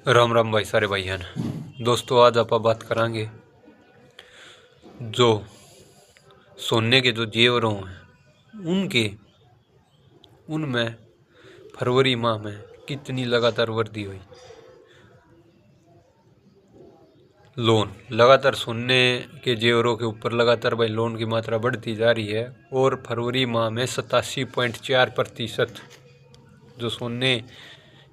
राम राम भाई सारे भाईयान। दोस्तों आज आप बात करांगे जो सोने के जो जेवरों हैं उनमें फरवरी माह में कितनी लगातार वृद्धि हुई। लोन लगातार सोने के जेवरों के ऊपर लगातार भाई लोन की मात्रा बढ़ती जा रही है और फरवरी माह में 87.4% जो सोने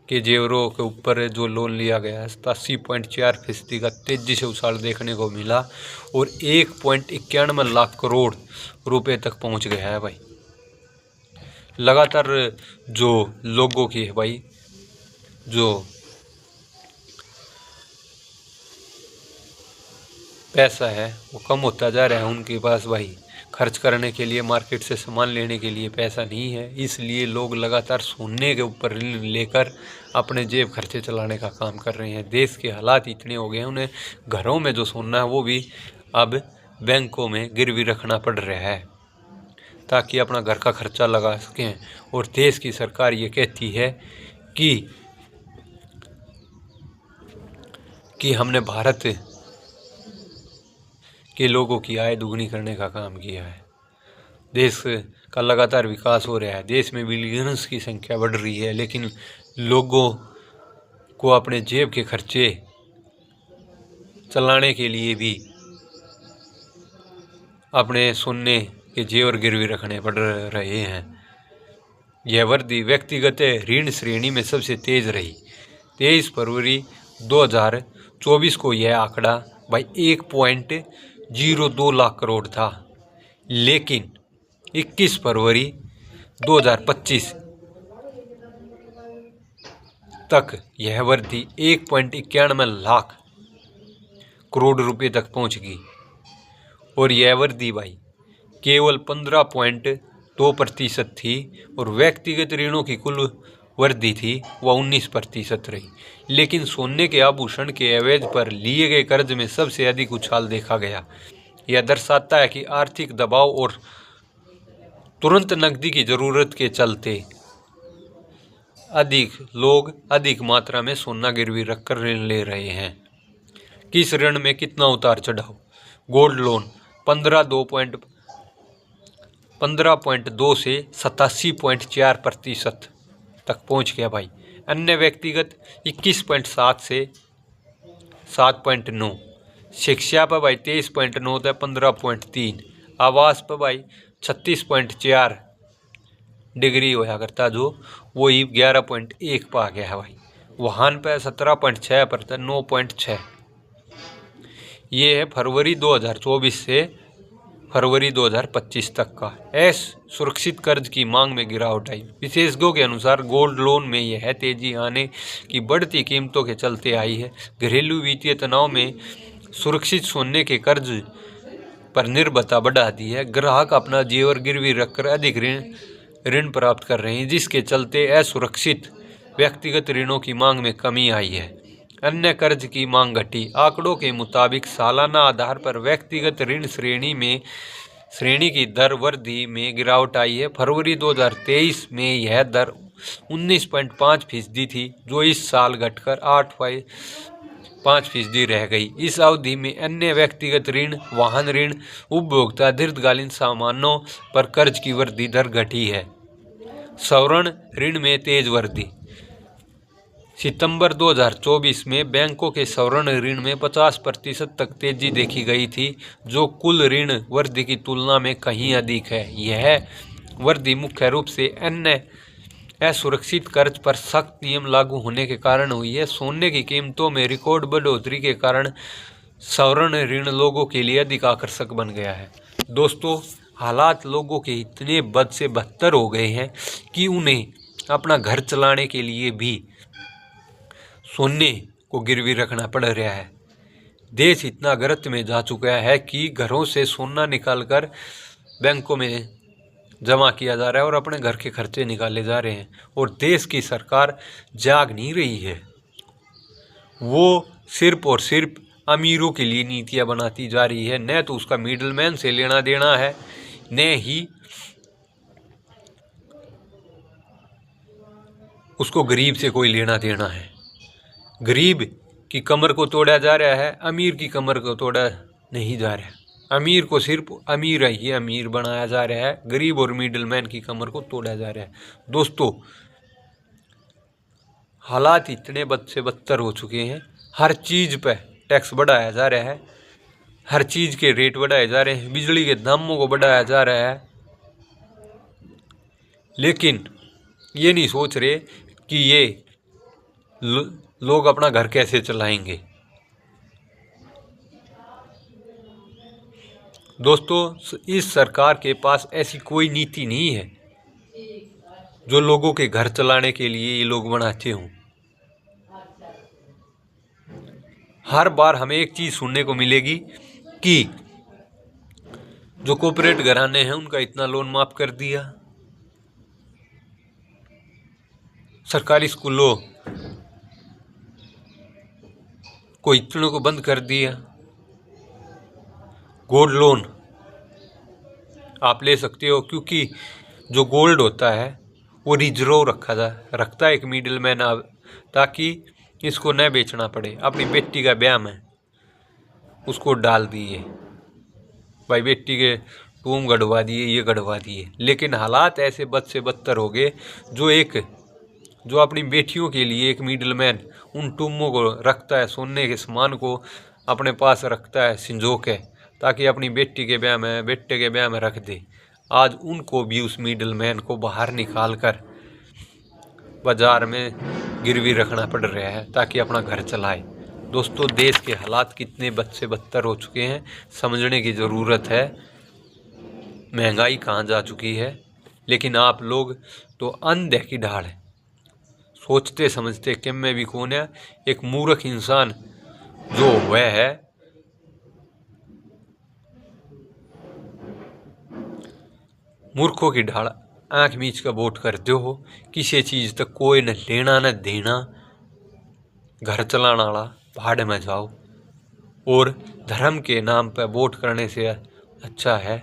के जेवरों के ऊपर जो लोन लिया गया है 87.4% का तेजी से उछाल देखने को मिला और 1.91 लाख करोड़ रुपए तक पहुंच गया है भाई। लगातार जो लोगों की है भाई जो पैसा है वो कम होता जा रहा है, उनके पास भाई खर्च करने के लिए मार्केट से सामान लेने के लिए पैसा नहीं है, इसलिए लोग लगातार सोने के ऊपर ऋण लेकर अपने जेब खर्चे चलाने का काम कर रहे हैं। देश के हालात इतने हो गए हैं, उन्हें घरों में जो सोना है वो भी अब बैंकों में गिरवी रखना पड़ रहा है ताकि अपना घर का खर्चा लगा सकें। और देश की सरकार ये कहती है कि हमने भारत के लोगों की आय दुगनी करने का काम किया है। देश का लगातार विकास हो रहा है, देश में बिलियंस की संख्या बढ़ रही है, लेकिन लोगों को अपने जेब के खर्चे चलाने के लिए भी अपने सोने के जेवर गिरवी रखने पड़ रहे हैं। यह वृद्धि व्यक्तिगत ऋण श्रेणी में सबसे तेज रही। 23 फरवरी 2024 को यह आंकड़ा भाई 1.02 लाख करोड़ था, लेकिन 21 फरवरी 2025 तक यह वृद्धि 1.91 लाख करोड़ रुपए तक पहुंच गई और यह वृद्धि भाई केवल 15.2% थी और व्यक्तिगत ऋणों की कुल वृद्धि थी वह 19% रही। लेकिन सोने के आभूषण के एवज पर लिए गए कर्ज में सबसे अधिक उछाल देखा गया। यह दर्शाता है कि आर्थिक दबाव और तुरंत नकदी की जरूरत के चलते लोग अधिक मात्रा में सोना गिरवी रखकर ऋण ले रहे हैं। किस ऋण में कितना उतार चढ़ाव? गोल्ड लोन 15.2 से 87.4% तक पहुंच गया भाई। अन्य व्यक्तिगत 21.7 से 7.9, शिक्षा पर भाई 23.9 से 15.3, आवास पर भाई 36.4 डिग्री होया करता जो वो ही 11.1 पर आ गया है भाई। वाहन पे 17.6% 9.6। ये है फरवरी 2024 से फरवरी 2025 तक का। सुरक्षित कर्ज की मांग में गिरावट आई। विशेषज्ञों के अनुसार गोल्ड लोन में यह तेजी आने की बढ़ती कीमतों के चलते आई है। घरेलू वित्तीय तनाव में सुरक्षित सोने के कर्ज पर निर्भरता बढ़ा दी है। ग्राहक अपना जेवर गिरवी रखकर अधिक ऋण प्राप्त कर रहे हैं, जिसके चलते असुरक्षित व्यक्तिगत ऋणों की मांग में कमी आई है। अन्य कर्ज की मांग घटी। आंकड़ों के मुताबिक सालाना आधार पर व्यक्तिगत ऋण श्रेणी की दर वृद्धि में गिरावट आई है। फरवरी 2023 में यह दर 19.5% थी, जो इस साल घटकर 8.5% रह गई। इस अवधि में अन्य व्यक्तिगत ऋण, वाहन ऋण, उपभोक्ता दीर्घकालीन सामानों पर कर्ज की वृद्धि दर घटी है। सवर्ण ऋण में तेज वृद्धि। सितंबर 2024 में बैंकों के सवर्ण ऋण में 50% तक तेजी देखी गई थी, जो कुल ऋण वृद्धि की तुलना में कहीं अधिक है। यह वृद्धि मुख्य रूप से अन्य असुरक्षित कर्ज पर सख्त नियम लागू होने के कारण हुई है। सोने की कीमतों में रिकॉर्ड बढ़ोतरी के कारण सवर्ण ऋण लोगों के लिए अधिक आकर्षक बन गया है। दोस्तों, हालात लोगों के इतने बद से बदतर हो गए हैं कि उन्हें अपना घर चलाने के लिए भी सोने को गिरवी रखना पड़ रहा है। देश इतना गर्त में जा चुका है कि घरों से सोना निकालकर बैंकों में जमा किया जा रहा है और अपने घर के खर्चे निकाले जा रहे हैं। और देश की सरकार जाग नहीं रही है, वो सिर्फ और सिर्फ अमीरों के लिए नीतियां बनाती जा रही है। न तो उसका मिडलमैन से लेना देना है, न ही उसको गरीब से कोई लेना देना है। गरीब की कमर को तोड़ा जा रहा है, अमीर की कमर को तोड़ा नहीं जा रहा है। अमीर को सिर्फ अमीर ही अमीर बनाया जा रहा है, गरीब और मिडिल मैन की कमर को तोड़ा जा रहा है। दोस्तों, हालात इतने बद से बदतर हो चुके हैं, हर चीज़ पे टैक्स बढ़ाया जा रहा है, हर चीज़ के रेट बढ़ाए जा रहे हैं, बिजली के दामों को बढ़ाया जा रहा है, लेकिन ये नहीं सोच रहे कि ये लोग अपना घर कैसे चलाएंगे। दोस्तों, इस सरकार के पास ऐसी कोई नीति नहीं है जो लोगों के घर चलाने के लिए ये लोग बनाते हों। हर बार हमें एक चीज़ सुनने को मिलेगी कि जो कॉर्पोरेट घराने हैं उनका इतना लोन माफ़ कर दिया, सरकारी स्कूलों को इतनों को बंद कर दिया, गोल्ड लोन आप ले सकते हो, क्योंकि जो गोल्ड होता है वो रिजर्व रखता है एक मिडिल मैन, ताकि इसको न बेचना पड़े। अपनी बेटी का ब्याह में उसको डाल दिए, भाई बेटी के टूम गढ़वा दिए, ये गढ़वा दिए। लेकिन हालात ऐसे बद से बदतर हो गए, जो अपनी बेटियों के लिए एक मिडिल मैन उन टूमों को रखता है, सोने के सामान को अपने पास रखता है संजो के, ताकि अपनी बेटी के ब्याह में, बेटे के ब्याह में रख दे। आज उनको भी उस मिडिल मैन को बाहर निकाल कर बाजार में गिरवी रखना पड़ रहा है ताकि अपना घर चलाए। दोस्तों, देश के हालात कितने बद से बदतर हो चुके हैं, समझने की ज़रूरत है। महंगाई कहाँ जा चुकी है, लेकिन आप लोग तो अंधे की ढाल है, सोचते समझते कि मैं भी कौन है। एक मूर्ख इंसान जो वह है, मूर्खों की ढाल आँख मीच का वोट करते हो। किसी चीज़ तक कोई न लेना न देना, घर चलाने वाला भाड़ में जाओ। और धर्म के नाम पर वोट करने से अच्छा है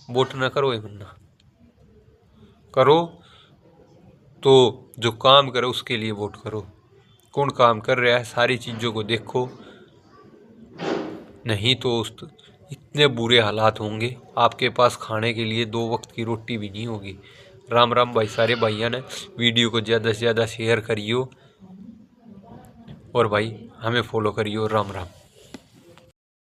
वोट न करो, ये मन्ना करो तो जो काम करे उसके लिए वोट करो। कौन काम कर रहा है सारी चीज़ों को देखो, नहीं तो इतने बुरे हालात होंगे आपके पास खाने के लिए 2 वक्त की रोटी भी नहीं होगी। राम राम भाई सारे भाइयों ने, वीडियो को ज़्यादा से ज़्यादा शेयर करियो और भाई हमें फॉलो करियो। राम राम।